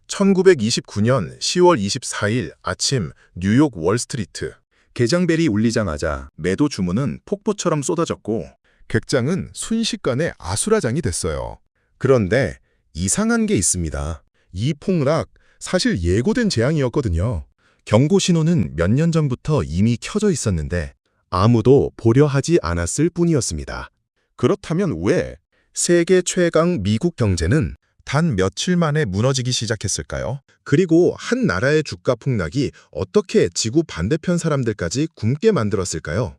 1929년 10월 24일 아침 뉴욕 월스트리트. 개장벨이 울리자마자 매도 주문은 폭포처럼 쏟아졌고 객장은 순식간에 아수라장이 됐어요. 그런데 이상한 게 있습니다. 이 폭락, 사실 예고된 재앙이었거든요. 경고 신호는 몇 년 전부터 이미 켜져 있었는데 아무도 보려 하지 않았을 뿐이었습니다. 그렇다면 왜 세계 최강 미국 경제는 단 며칠 만에 무너지기 시작했을까요? 그리고 한 나라의 주가 폭락이 어떻게 지구 반대편 사람들까지 굶게 만들었을까요?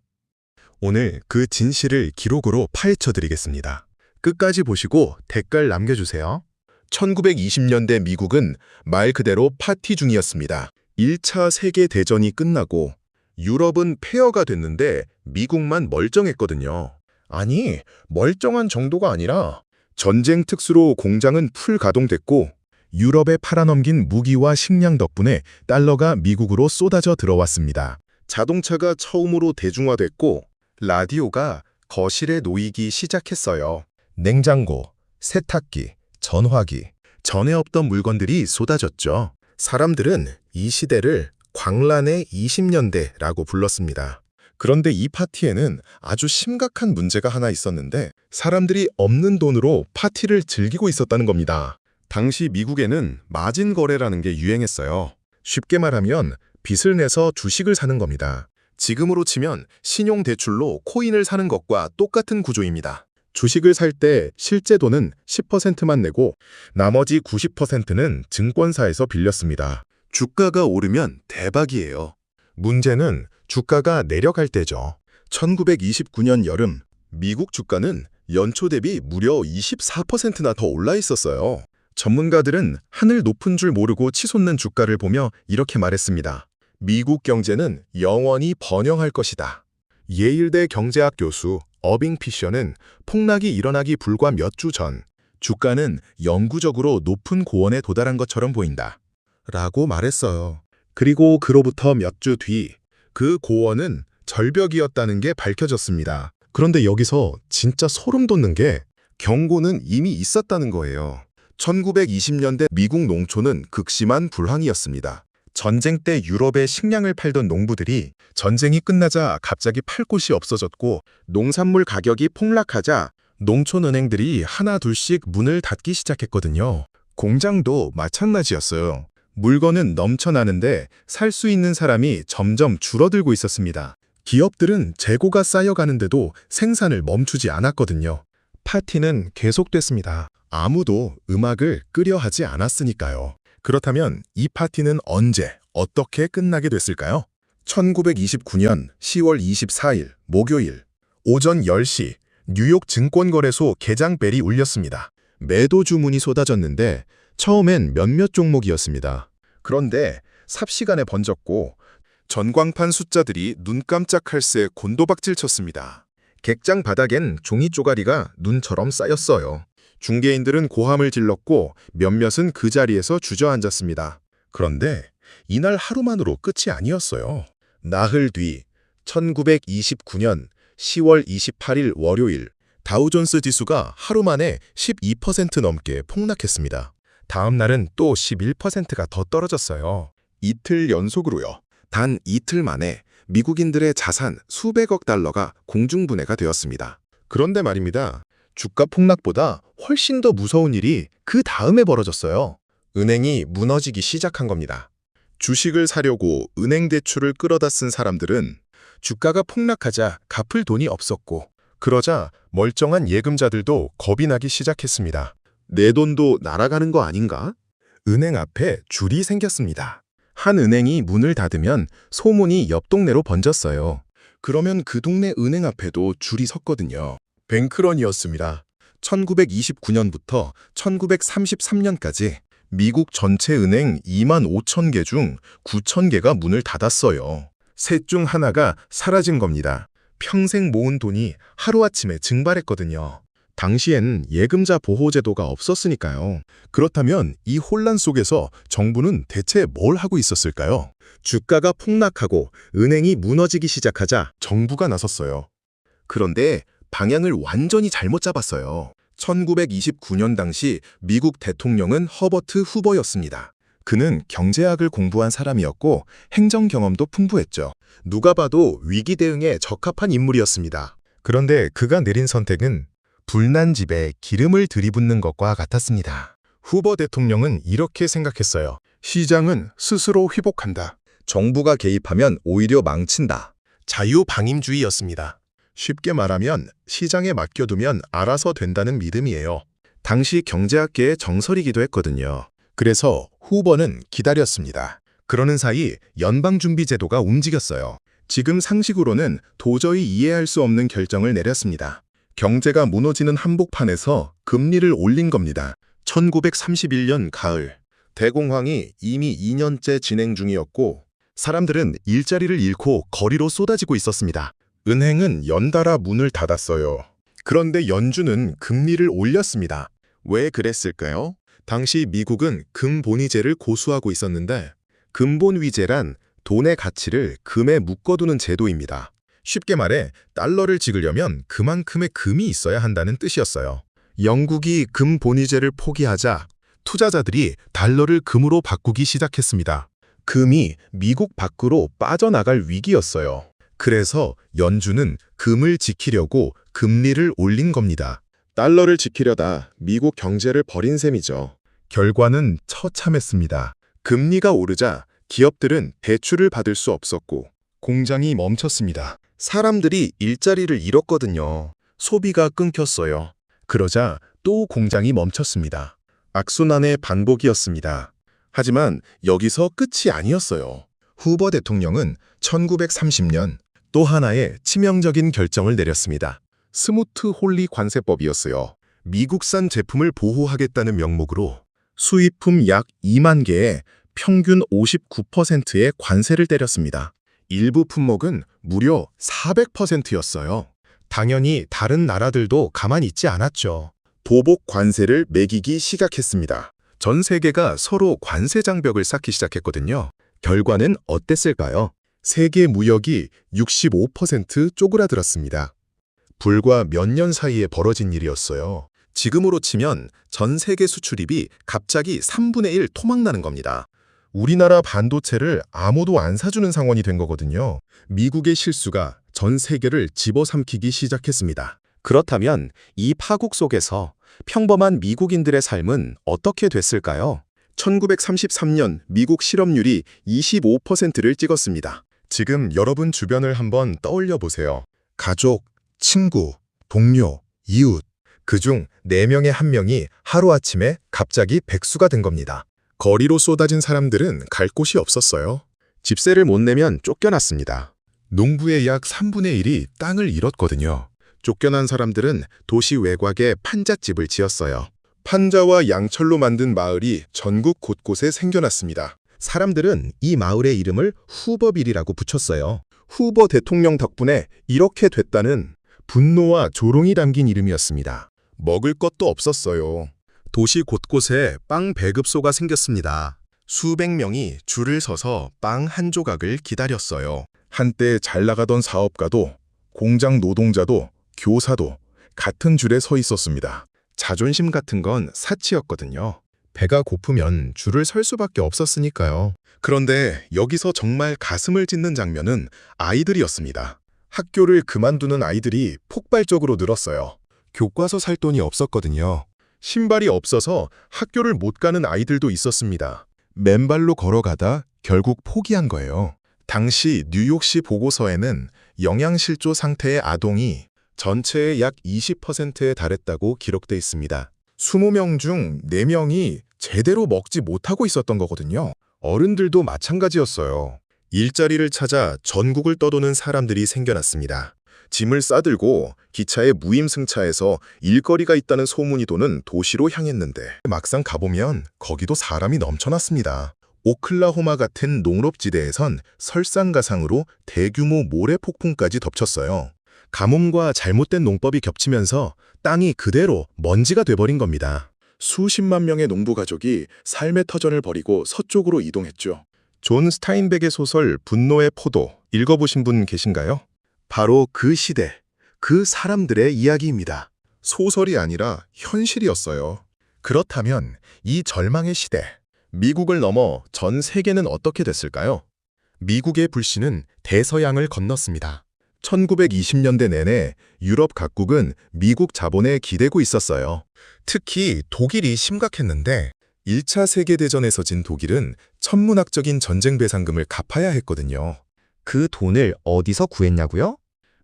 오늘 그 진실을 기록으로 파헤쳐드리겠습니다. 끝까지 보시고 댓글 남겨주세요. 1920년대 미국은 말 그대로 파티 중이었습니다. 1차 세계대전이 끝나고 유럽은 폐허가 됐는데 미국만 멀쩡했거든요. 아니, 멀쩡한 정도가 아니라 전쟁 특수로 공장은 풀 가동됐고 유럽에 팔아넘긴 무기와 식량 덕분에 달러가 미국으로 쏟아져 들어왔습니다. 자동차가 처음으로 대중화됐고 라디오가 거실에 놓이기 시작했어요. 냉장고, 세탁기, 전화기, 전에 없던 물건들이 쏟아졌죠. 사람들은 이 시대를 광란의 20년대라고 불렀습니다. 그런데 이 파티에는 아주 심각한 문제가 하나 있었는데 사람들이 없는 돈으로 파티를 즐기고 있었다는 겁니다. 당시 미국에는 마진 거래라는 게 유행했어요. 쉽게 말하면 빚을 내서 주식을 사는 겁니다. 지금으로 치면 신용대출로 코인을 사는 것과 똑같은 구조입니다. 주식을 살 때 실제 돈은 10%만 내고 나머지 90%는 증권사에서 빌렸습니다. 주가가 오르면 대박이에요. 문제는 주가가 내려갈 때죠. 1929년 여름, 미국 주가는 연초 대비 무려 24%나 더 올라 있었어요. 전문가들은 하늘 높은 줄 모르고 치솟는 주가를 보며 이렇게 말했습니다. 미국 경제는 영원히 번영할 것이다. 예일대 경제학 교수 어빙 피셔는 폭락이 일어나기 불과 몇 주 전, 주가는 영구적으로 높은 고원에 도달한 것처럼 보인다. 라고 말했어요. 그리고 그로부터 몇 주 뒤, 그 고원은 절벽이었다는 게 밝혀졌습니다. 그런데 여기서 진짜 소름 돋는 게 경고는 이미 있었다는 거예요. 1920년대 미국 농촌은 극심한 불황이었습니다. 전쟁 때 유럽에 식량을 팔던 농부들이 전쟁이 끝나자 갑자기 팔 곳이 없어졌고 농산물 가격이 폭락하자 농촌은행들이 하나 둘씩 문을 닫기 시작했거든요. 공장도 마찬가지였어요. 물건은 넘쳐나는데 살 수 있는 사람이 점점 줄어들고 있었습니다. 기업들은 재고가 쌓여가는데도 생산을 멈추지 않았거든요. 파티는 계속됐습니다. 아무도 음악을 끄려 하지 않았으니까요. 그렇다면 이 파티는 언제, 어떻게 끝나게 됐을까요? 1929년 10월 24일 목요일 오전 10시 뉴욕 증권거래소 개장벨이 울렸습니다. 매도 주문이 쏟아졌는데 처음엔 몇몇 종목이었습니다. 그런데 삽시간에 번졌고 전광판 숫자들이 눈 깜짝할 새 곤도박질 쳤습니다. 객장 바닥엔 종이 쪼가리가 눈처럼 쌓였어요. 중개인들은 고함을 질렀고 몇몇은 그 자리에서 주저앉았습니다. 그런데 이날 하루만으로 끝이 아니었어요. 나흘 뒤 1929년 10월 28일 월요일 다우존스 지수가 하루 만에 12% 넘게 폭락했습니다. 다음 날은 또 11%가 더 떨어졌어요. 이틀 연속으로요. 단 이틀 만에 미국인들의 자산 수백억 달러가 공중분해가 되었습니다. 그런데 말입니다. 주가 폭락보다 훨씬 더 무서운 일이 그 다음에 벌어졌어요. 은행이 무너지기 시작한 겁니다. 주식을 사려고 은행 대출을 끌어다 쓴 사람들은 주가가 폭락하자 갚을 돈이 없었고 그러자 멀쩡한 예금자들도 겁이 나기 시작했습니다. 내 돈도 날아가는 거 아닌가? 은행 앞에 줄이 생겼습니다. 한 은행이 문을 닫으면 소문이 옆 동네로 번졌어요. 그러면 그 동네 은행 앞에도 줄이 섰거든요. 뱅크런이었습니다. 1929년부터 1933년까지 미국 전체 은행 2만 5천 개 중 9천 개가 문을 닫았어요. 셋 중 하나가 사라진 겁니다. 평생 모은 돈이 하루아침에 증발했거든요. 당시엔 예금자 보호제도가 없었으니까요. 그렇다면 이 혼란 속에서 정부는 대체 뭘 하고 있었을까요? 주가가 폭락하고 은행이 무너지기 시작하자 정부가 나섰어요. 그런데 방향을 완전히 잘못 잡았어요. 1929년 당시 미국 대통령은 허버트 후버였습니다. 그는 경제학을 공부한 사람이었고 행정 경험도 풍부했죠. 누가 봐도 위기 대응에 적합한 인물이었습니다. 그런데 그가 내린 선택은 불난 집에 기름을 들이붓는 것과 같았습니다. 후보 대통령은 이렇게 생각했어요. 시장은 스스로 회복한다. 정부가 개입하면 오히려 망친다. 자유방임주의였습니다. 쉽게 말하면 시장에 맡겨두면 알아서 된다는 믿음이에요. 당시 경제학계의 정설이기도 했거든요. 그래서 후보는 기다렸습니다. 그러는 사이 연방준비제도가 움직였어요. 지금 상식으로는 도저히 이해할 수 없는 결정을 내렸습니다. 경제가 무너지는 한복판에서 금리를 올린 겁니다. 1931년 가을, 대공황이 이미 2년째 진행 중이었고 사람들은 일자리를 잃고 거리로 쏟아지고 있었습니다. 은행은 연달아 문을 닫았어요. 그런데 연준은 금리를 올렸습니다. 왜 그랬을까요? 당시 미국은 금본위제를 고수하고 있었는데 금본위제란 돈의 가치를 금에 묶어두는 제도입니다. 쉽게 말해 달러를 찍으려면 그만큼의 금이 있어야 한다는 뜻이었어요. 영국이 금본위제를 포기하자 투자자들이 달러를 금으로 바꾸기 시작했습니다. 금이 미국 밖으로 빠져나갈 위기였어요. 그래서 연준은 금을 지키려고 금리를 올린 겁니다. 달러를 지키려다 미국 경제를 버린 셈이죠. 결과는 처참했습니다. 금리가 오르자 기업들은 대출을 받을 수 없었고 공장이 멈췄습니다. 사람들이 일자리를 잃었거든요. 소비가 끊겼어요. 그러자 또 공장이 멈췄습니다. 악순환의 반복이었습니다. 하지만 여기서 끝이 아니었어요. 후보 대통령은 1930년 또 하나의 치명적인 결정을 내렸습니다. 스무트 홀리 관세법이었어요. 미국산 제품을 보호하겠다는 명목으로 수입품 약 2만 개에 평균 59%의 관세를 때렸습니다. 일부 품목은 무려 400%였어요. 당연히 다른 나라들도 가만히 있지 않았죠. 보복 관세를 매기기 시작했습니다. 전 세계가 서로 관세 장벽을 쌓기 시작했거든요. 결과는 어땠을까요? 세계 무역이 65% 쪼그라들었습니다. 불과 몇 년 사이에 벌어진 일이었어요. 지금으로 치면 전 세계 수출입이 갑자기 3분의 1 토막나는 겁니다. 우리나라 반도체를 아무도 안 사주는 상황이 된 거거든요. 미국의 실수가 전 세계를 집어삼키기 시작했습니다. 그렇다면 이 파국 속에서 평범한 미국인들의 삶은 어떻게 됐을까요? 1933년 미국 실업률이 25%를 찍었습니다. 지금 여러분 주변을 한번 떠올려 보세요. 가족, 친구, 동료, 이웃. 그중 4명의 1명이 하루아침에 갑자기 백수가 된 겁니다. 거리로 쏟아진 사람들은 갈 곳이 없었어요. 집세를 못 내면 쫓겨났습니다. 농부의 약 3분의 1이 땅을 잃었거든요. 쫓겨난 사람들은 도시 외곽에 판잣집을 지었어요. 판자와 양철로 만든 마을이 전국 곳곳에 생겨났습니다. 사람들은 이 마을의 이름을 후버빌이라고 붙였어요. 후보 대통령 덕분에 이렇게 됐다는 분노와 조롱이 담긴 이름이었습니다. 먹을 것도 없었어요. 도시 곳곳에 빵 배급소가 생겼습니다. 수백 명이 줄을 서서 빵 한 조각을 기다렸어요. 한때 잘 나가던 사업가도, 공장 노동자도, 교사도 같은 줄에 서 있었습니다. 자존심 같은 건 사치였거든요. 배가 고프면 줄을 설 수밖에 없었으니까요. 그런데 여기서 정말 가슴을 찢는 장면은 아이들이었습니다. 학교를 그만두는 아이들이 폭발적으로 늘었어요. 교과서 살 돈이 없었거든요. 신발이 없어서 학교를 못 가는 아이들도 있었습니다. 맨발로 걸어가다 결국 포기한 거예요. 당시 뉴욕시 보고서에는 영양실조 상태의 아동이 전체의 약 20%에 달했다고 기록돼 있습니다. 20명 중 4명이 제대로 먹지 못하고 있었던 거거든요. 어른들도 마찬가지였어요. 일자리를 찾아 전국을 떠도는 사람들이 생겨났습니다. 짐을 싸들고 기차의 무임승차에서 일거리가 있다는 소문이 도는 도시로 향했는데 막상 가보면 거기도 사람이 넘쳐났습니다. 오클라호마 같은 농업지대에선 설상가상으로 대규모 모래 폭풍까지 덮쳤어요. 가뭄과 잘못된 농법이 겹치면서 땅이 그대로 먼지가 돼버린 겁니다. 수십만 명의 농부 가족이 삶의 터전을 버리고 서쪽으로 이동했죠. 존 스타인백의 소설 분노의 포도 읽어보신 분 계신가요? 바로 그 시대, 그 사람들의 이야기입니다. 소설이 아니라 현실이었어요. 그렇다면 이 절망의 시대, 미국을 넘어 전 세계는 어떻게 됐을까요? 미국의 불씨는 대서양을 건넜습니다. 1920년대 내내 유럽 각국은 미국 자본에 기대고 있었어요. 특히 독일이 심각했는데 1차 세계대전에서 진 독일은 천문학적인 전쟁 배상금을 갚아야 했거든요. 그 돈을 어디서 구했냐고요?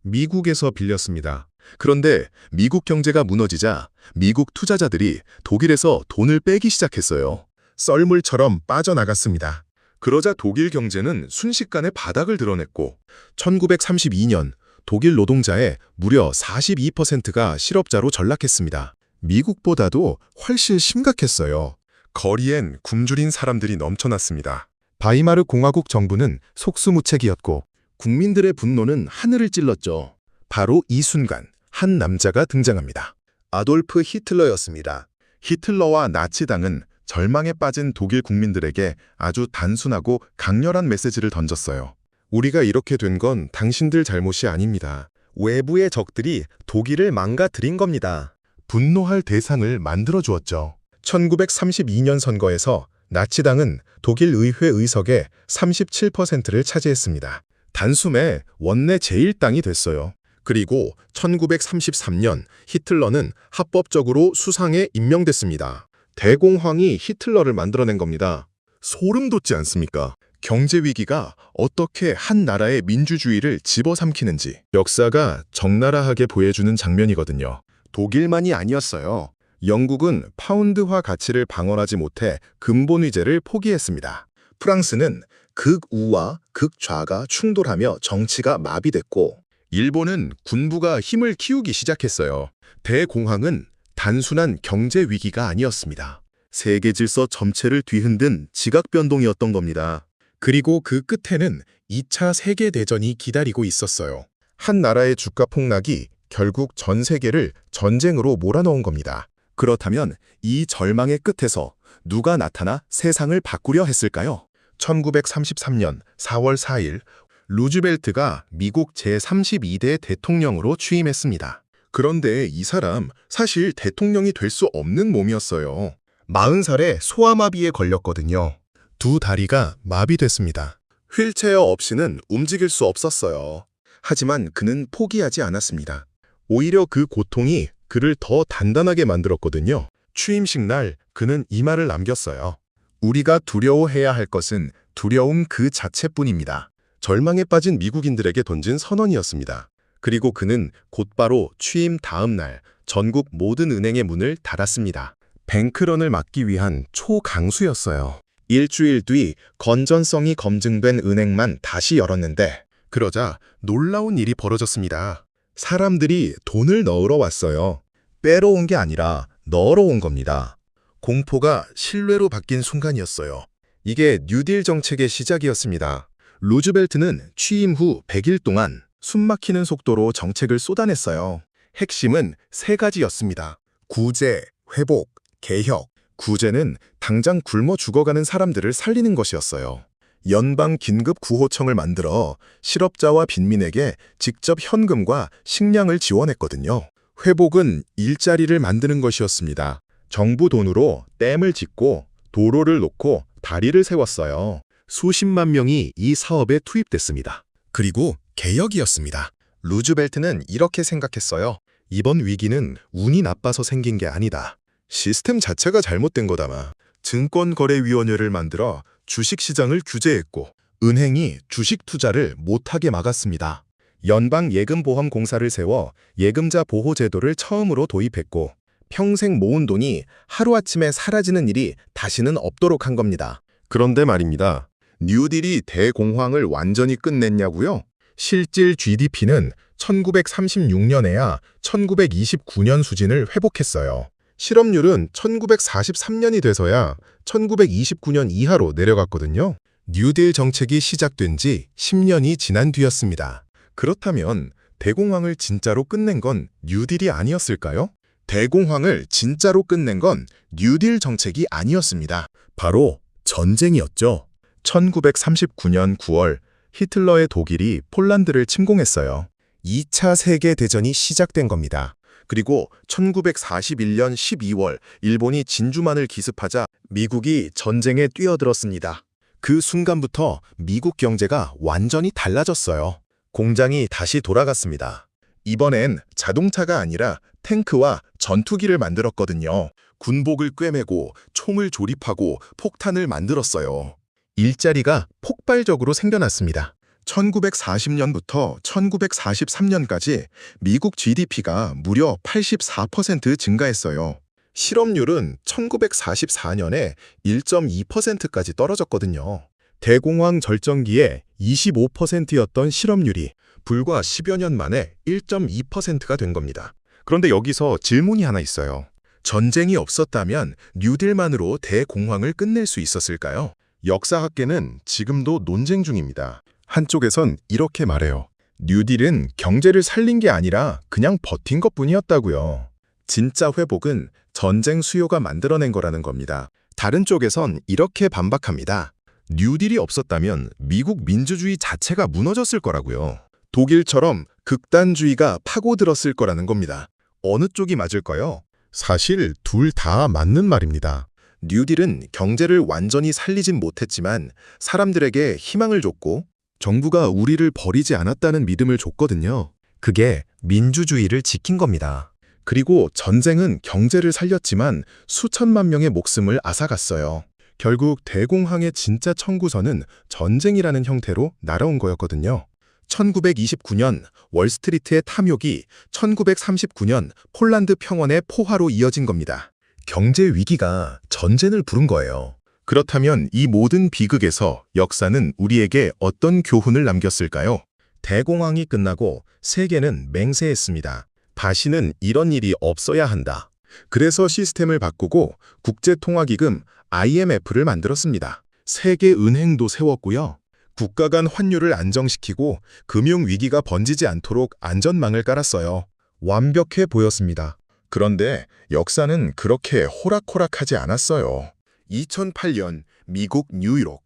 미국에서 빌렸습니다. 그런데 미국 경제가 무너지자 미국 투자자들이 독일에서 돈을 빼기 시작했어요. 썰물처럼 빠져나갔습니다. 그러자 독일 경제는 순식간에 바닥을 드러냈고 1932년 독일 노동자의 무려 42%가 실업자로 전락했습니다. 미국보다도 훨씬 심각했어요. 거리엔 굶주린 사람들이 넘쳐났습니다. 바이마르 공화국 정부는 속수무책이었고 국민들의 분노는 하늘을 찔렀죠. 바로 이 순간 한 남자가 등장합니다. 아돌프 히틀러였습니다. 히틀러와 나치당은 절망에 빠진 독일 국민들에게 아주 단순하고 강렬한 메시지를 던졌어요. 우리가 이렇게 된 건 당신들 잘못이 아닙니다. 외부의 적들이 독일을 망가뜨린 겁니다. 분노할 대상을 만들어 주었죠. 1932년 선거에서 나치당은 독일 의회 의석의 37%를 차지했습니다. 단숨에 원내 제1당이 됐어요. 그리고 1933년 히틀러는 합법적으로 수상에 임명됐습니다. 대공황이 히틀러를 만들어낸 겁니다. 소름 돋지 않습니까? 경제 위기가 어떻게 한 나라의 민주주의를 집어삼키는지 역사가 적나라하게 보여주는 장면이거든요. 독일만이 아니었어요. 영국은 파운드화 가치를 방어하지 못해 근본 위제를 포기했습니다. 프랑스는 극우와 극좌가 충돌하며 정치가 마비됐고 일본은 군부가 힘을 키우기 시작했어요. 대공황은 단순한 경제 위기가 아니었습니다. 세계 질서 전체를 뒤흔든 지각 변동이었던 겁니다. 그리고 그 끝에는 2차 세계대전이 기다리고 있었어요. 한 나라의 주가 폭락이 결국 전 세계를 전쟁으로 몰아넣은 겁니다. 그렇다면 이 절망의 끝에서 누가 나타나 세상을 바꾸려 했을까요? 1933년 4월 4일 루즈벨트가 미국 제32대 대통령으로 취임했습니다. 그런데 이 사람 사실 대통령이 될 수 없는 몸이었어요. 40살에 소아마비에 걸렸거든요. 두 다리가 마비됐습니다. 휠체어 없이는 움직일 수 없었어요. 하지만 그는 포기하지 않았습니다. 오히려 그 고통이 그를 더 단단하게 만들었거든요. 취임식 날 그는 이 말을 남겼어요. 우리가 두려워해야 할 것은 두려움 그 자체뿐입니다. 절망에 빠진 미국인들에게 던진 선언이었습니다. 그리고 그는 곧바로 취임 다음 날 전국 모든 은행의 문을 닫았습니다. 뱅크런을 막기 위한 초강수였어요. 일주일 뒤 건전성이 검증된 은행만 다시 열었는데 그러자 놀라운 일이 벌어졌습니다. 사람들이 돈을 넣으러 왔어요. 빼러 온 게 아니라 넣으러 온 겁니다. 공포가 신뢰로 바뀐 순간이었어요. 이게 뉴딜 정책의 시작이었습니다. 루즈벨트는 취임 후 100일 동안 숨막히는 속도로 정책을 쏟아냈어요. 핵심은 세 가지였습니다. 구제, 회복, 개혁. 구제는 당장 굶어 죽어가는 사람들을 살리는 것이었어요. 연방 긴급 구호청을 만들어 실업자와 빈민에게 직접 현금과 식량을 지원했거든요. 회복은 일자리를 만드는 것이었습니다. 정부 돈으로 댐을 짓고 도로를 놓고 다리를 세웠어요. 수십만 명이 이 사업에 투입됐습니다. 그리고 개혁이었습니다. 루즈벨트는 이렇게 생각했어요. 이번 위기는 운이 나빠서 생긴 게 아니다. 시스템 자체가 잘못된 거다마. 증권거래위원회를 만들어 주식시장을 규제했고 은행이 주식 투자를 못하게 막았습니다. 연방예금보험공사를 세워 예금자 보호제도를 처음으로 도입했고 평생 모은 돈이 하루아침에 사라지는 일이 다시는 없도록 한 겁니다. 그런데 말입니다. 뉴딜이 대공황을 완전히 끝냈냐고요? 실질 GDP는 1936년에야 1929년 수준을 회복했어요. 실업률은 1943년이 돼서야 1929년 이하로 내려갔거든요. 뉴딜 정책이 시작된 지 10년이 지난 뒤였습니다. 그렇다면 대공황을 진짜로 끝낸 건 뉴딜이 아니었을까요? 대공황을 진짜로 끝낸 건 뉴딜 정책이 아니었습니다. 바로 전쟁이었죠. 1939년 9월 히틀러의 독일이 폴란드를 침공했어요. 2차 세계대전이 시작된 겁니다. 그리고 1941년 12월 일본이 진주만을 기습하자 미국이 전쟁에 뛰어들었습니다. 그 순간부터 미국 경제가 완전히 달라졌어요. 공장이 다시 돌아갔습니다. 이번엔 자동차가 아니라 탱크와 전투기를 만들었거든요. 군복을 꿰매고 총을 조립하고 폭탄을 만들었어요. 일자리가 폭발적으로 생겨났습니다. 1940년부터 1943년까지 미국 GDP가 무려 84% 증가했어요. 실업률은 1944년에 1.2%까지 떨어졌거든요. 대공황 절정기에 25%였던 실업률이 불과 10여 년 만에 1.2%가 된 겁니다. 그런데 여기서 질문이 하나 있어요. 전쟁이 없었다면 뉴딜만으로 대공황을 끝낼 수 있었을까요? 역사학계는 지금도 논쟁 중입니다. 한쪽에선 이렇게 말해요. 뉴딜은 경제를 살린 게 아니라 그냥 버틴 것뿐이었다고요. 진짜 회복은 전쟁 수요가 만들어낸 거라는 겁니다. 다른 쪽에선 이렇게 반박합니다. 뉴딜이 없었다면 미국 민주주의 자체가 무너졌을 거라고요. 독일처럼 극단주의가 파고들었을 거라는 겁니다. 어느 쪽이 맞을까요? 사실 둘 다 맞는 말입니다. 뉴딜은 경제를 완전히 살리진 못했지만 사람들에게 희망을 줬고 정부가 우리를 버리지 않았다는 믿음을 줬거든요. 그게 민주주의를 지킨 겁니다. 그리고 전쟁은 경제를 살렸지만 수천만 명의 목숨을 앗아갔어요. 결국 대공황의 진짜 청구서는 전쟁이라는 형태로 날아온 거였거든요. 1929년 월스트리트의 탐욕이 1939년 폴란드 평원의 포화로 이어진 겁니다. 경제 위기가 전쟁을 부른 거예요. 그렇다면 이 모든 비극에서 역사는 우리에게 어떤 교훈을 남겼을까요? 대공황이 끝나고 세계는 맹세했습니다. 다시는 이런 일이 없어야 한다. 그래서 시스템을 바꾸고 국제통화기금 IMF를 만들었습니다. 세계은행도 세웠고요. 국가 간 환율을 안정시키고 금융위기가 번지지 않도록 안전망을 깔았어요. 완벽해 보였습니다. 그런데 역사는 그렇게 호락호락하지 않았어요. 2008년 미국 뉴욕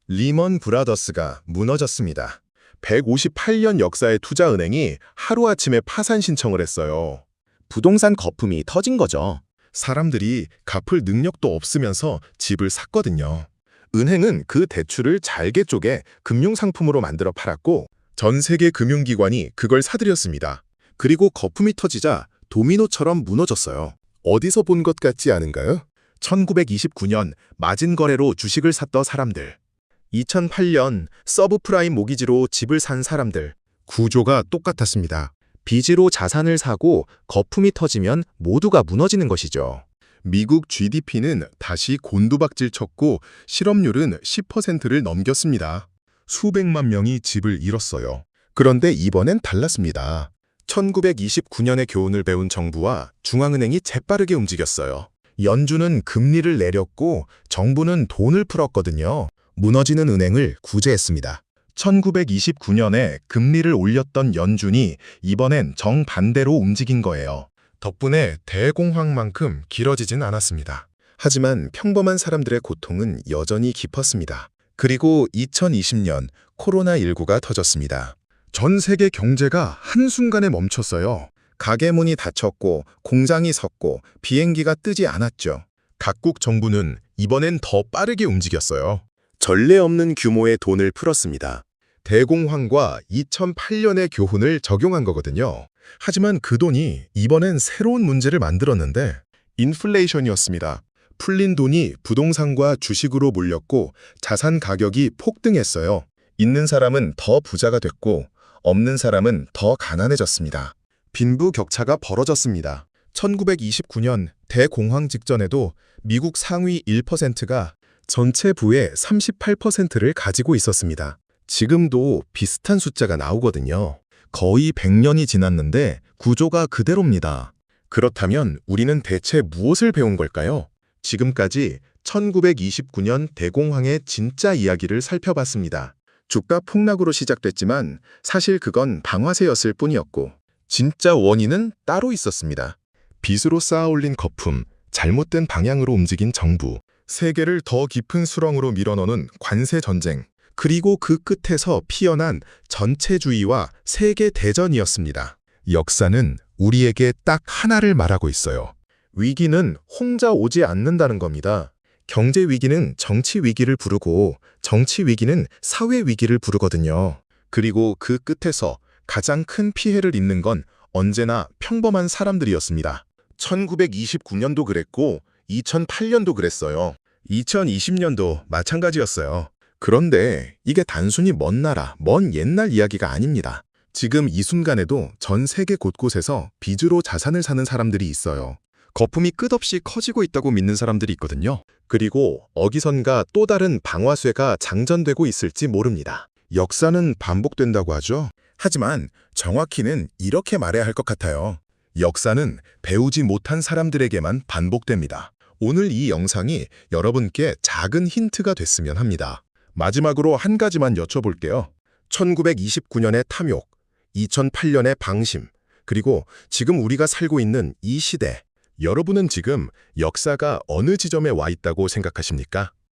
리먼 브라더스가 무너졌습니다. 158년 역사의 투자은행이 하루아침에 파산 신청을 했어요. 부동산 거품이 터진 거죠. 사람들이 갚을 능력도 없으면서 집을 샀거든요. 은행은 그 대출을 잘게 쪼개 금융상품으로 만들어 팔았고 전 세계 금융기관이 그걸 사들였습니다. 그리고 거품이 터지자 도미노처럼 무너졌어요. 어디서 본 것 같지 않은가요? 1929년 마진 거래로 주식을 샀던 사람들, 2008년 서브프라임 모기지로 집을 산 사람들, 구조가 똑같았습니다. 빚으로 자산을 사고 거품이 터지면 모두가 무너지는 것이죠. 미국 GDP는 다시 곤두박질 쳤고 실업률은 10%를 넘겼습니다. 수백만 명이 집을 잃었어요. 그런데 이번엔 달랐습니다. 1929년의 교훈을 배운 정부와 중앙은행이 재빠르게 움직였어요. 연준은 금리를 내렸고 정부는 돈을 풀었거든요. 무너지는 은행을 구제했습니다. 1929년에 금리를 올렸던 연준이 이번엔 정반대로 움직인 거예요. 덕분에 대공황만큼 길어지진 않았습니다. 하지만 평범한 사람들의 고통은 여전히 깊었습니다. 그리고 2020년 코로나19가 터졌습니다. 전 세계 경제가 한순간에 멈췄어요. 가게 문이 닫혔고 공장이 섰고 비행기가 뜨지 않았죠. 각국 정부는 이번엔 더 빠르게 움직였어요. 전례 없는 규모의 돈을 풀었습니다. 대공황과 2008년의 교훈을 적용한 거거든요. 하지만 그 돈이 이번엔 새로운 문제를 만들었는데 인플레이션이었습니다. 풀린 돈이 부동산과 주식으로 몰렸고 자산 가격이 폭등했어요. 있는 사람은 더 부자가 됐고 없는 사람은 더 가난해졌습니다. 빈부격차가 벌어졌습니다. 1929년 대공황 직전에도 미국 상위 1%가 전체 부의 38%를 가지고 있었습니다. 지금도 비슷한 숫자가 나오거든요. 거의 100년이 지났는데 구조가 그대로입니다. 그렇다면 우리는 대체 무엇을 배운 걸까요? 지금까지 1929년 대공황의 진짜 이야기를 살펴봤습니다. 주가 폭락으로 시작됐지만 사실 그건 방아쇠였을 뿐이었고 진짜 원인은 따로 있었습니다. 빚으로 쌓아올린 거품, 잘못된 방향으로 움직인 정부, 세계를 더 깊은 수렁으로 밀어넣는 관세 전쟁, 그리고 그 끝에서 피어난 전체주의와 세계 대전이었습니다. 역사는 우리에게 딱 하나를 말하고 있어요. 위기는 혼자 오지 않는다는 겁니다. 경제 위기는 정치 위기를 부르고 정치 위기는 사회 위기를 부르거든요. 그리고 그 끝에서 가장 큰 피해를 입는 건 언제나 평범한 사람들이었습니다. 1929년도 그랬고 2008년도 그랬어요. 2020년도 마찬가지였어요. 그런데 이게 단순히 먼 나라, 먼 옛날 이야기가 아닙니다. 지금 이 순간에도 전 세계 곳곳에서 빚으로 자산을 사는 사람들이 있어요. 거품이 끝없이 커지고 있다고 믿는 사람들이 있거든요. 그리고 어기선가 또 다른 방화쇠가 장전되고 있을지 모릅니다. 역사는 반복된다고 하죠. 하지만 정확히는 이렇게 말해야 할 것 같아요. 역사는 배우지 못한 사람들에게만 반복됩니다. 오늘 이 영상이 여러분께 작은 힌트가 됐으면 합니다. 마지막으로 한 가지만 여쭤볼게요. 1929년의 탐욕, 2008년의 방심, 그리고 지금 우리가 살고 있는 이 시대, 여러분은 지금 역사가 어느 지점에 와 있다고 생각하십니까?